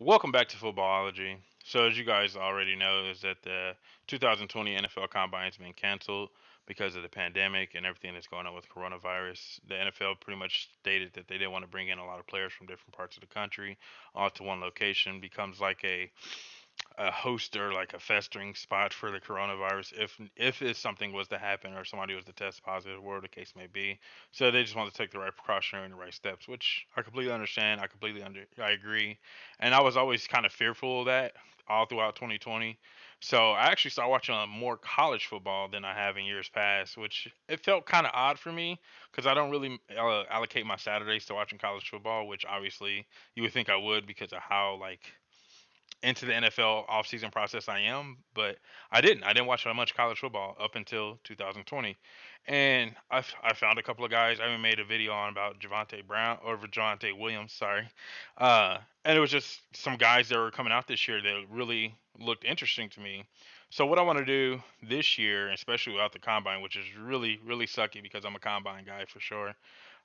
Welcome back to Footballology. So, as you guys already know, is that the 2020 NFL Combine has been canceled because of the pandemic and everything that's going on with coronavirus. The NFL pretty much stated that they didn't want to bring in a lot of players from different parts of the country all to one location. Becomes like a host or like a festering spot for the coronavirus if something was to happen or somebody was to test positive, whatever the case may be. So they just want to take the right precautionary and the right steps, which I completely understand. I agree, and I was always kind of fearful of that all throughout 2020. So I actually started watching more college football than I have in years past, which it felt kind of odd for me because I don't really allocate my Saturdays to watching college football, which obviously you would think I would because of how like into the NFL offseason process I am, but I didn't. I didn't watch that much college football up until 2020. And I found a couple of guys. I even made a video on about Javante Brown or Javante Williams, sorry. And it was just some guys that were coming out this year that really looked interesting to me. So what I want to do this year, especially without the combine, which is really, really sucky because I'm a combine guy for sure.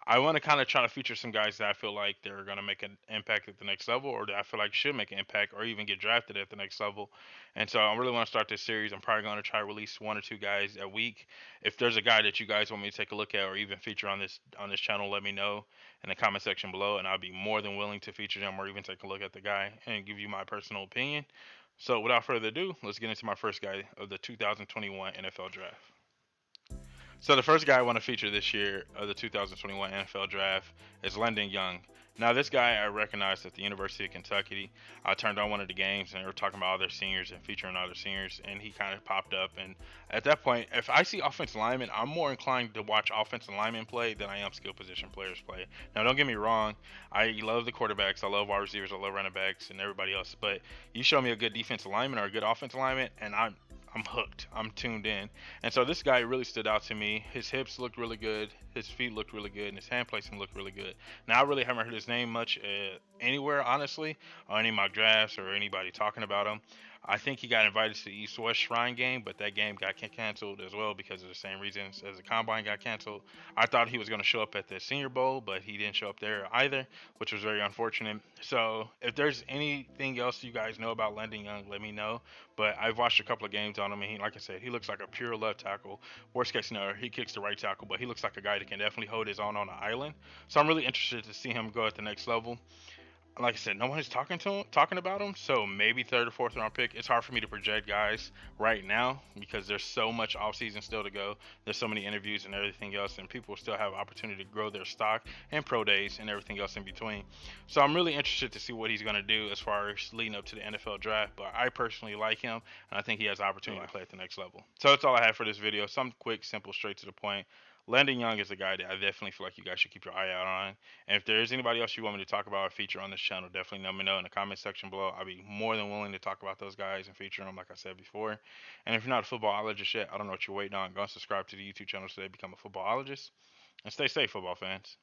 I want to kind of try to feature some guys that I feel like they're going to make an impact at the next level, or that I feel like should make an impact, or even get drafted at the next level. And so I really want to start this series. I'm probably going to try to release one or two guys a week. If there's a guy that you guys want me to take a look at, or even feature on this channel, let me know in the comment section below, and I'll be more than willing to feature them, or even take a look at the guy and give you my personal opinion. So without further ado, let's get into my first guy of the 2021 NFL Draft. So the first guy I want to feature this year of the 2021 NFL Draft is Landon Young. Now this guy I recognized at the University of Kentucky. I turned on one of the games and they were talking about other seniors and featuring other seniors, and he kind of popped up. And at that point, if I see offensive linemen, I'm more inclined to watch offensive linemen play than I am skill position players play. Now don't get me wrong, I love the quarterbacks, I love wide receivers, I love running backs, and everybody else. But you show me a good defensive lineman or a good offensive lineman, and I'm hooked. I'm tuned in. And so this guy really stood out to me. His hips looked really good. His feet looked really good. And his hand placement looked really good. Now, I really haven't heard his name much anywhere, honestly, or any mock drafts or anybody talking about him. I think he got invited to the East West Shrine game, but that game got canceled as well because of the same reasons as the Combine got canceled. I thought he was going to show up at the Senior Bowl, but he didn't show up there either, which was very unfortunate. So, if there's anything else you guys know about Landon Young, let me know. But I've watched a couple of games on him, and like I said, he looks like a pure left tackle. Worst case scenario, he kicks the right tackle, but he looks like a guy that can definitely hold his own on the island. So I'm really interested to see him go at the next level. Like I said, no one is talking about him, so maybe third or fourth round pick. It's hard for me to project guys right now because there's so much offseason still to go. There's so many interviews and everything else, and people still have opportunity to grow their stock and pro days and everything else in between. So I'm really interested to see what he's going to do as far as leading up to the NFL draft. But I personally like him, and I think he has the opportunity to play at the next level. So that's all I have for this video. Something quick, simple, straight to the point. Landon Young is a guy that I definitely feel like you guys should keep your eye out on. And if there's anybody else you want me to talk about or feature on this channel, definitely let me know in the comment section below. I'll be more than willing to talk about those guys and feature them, like I said before. And if you're not a footballologist yet, I don't know what you're waiting on. Go and subscribe to the YouTube channel today, become a footballologist, and stay safe, football fans.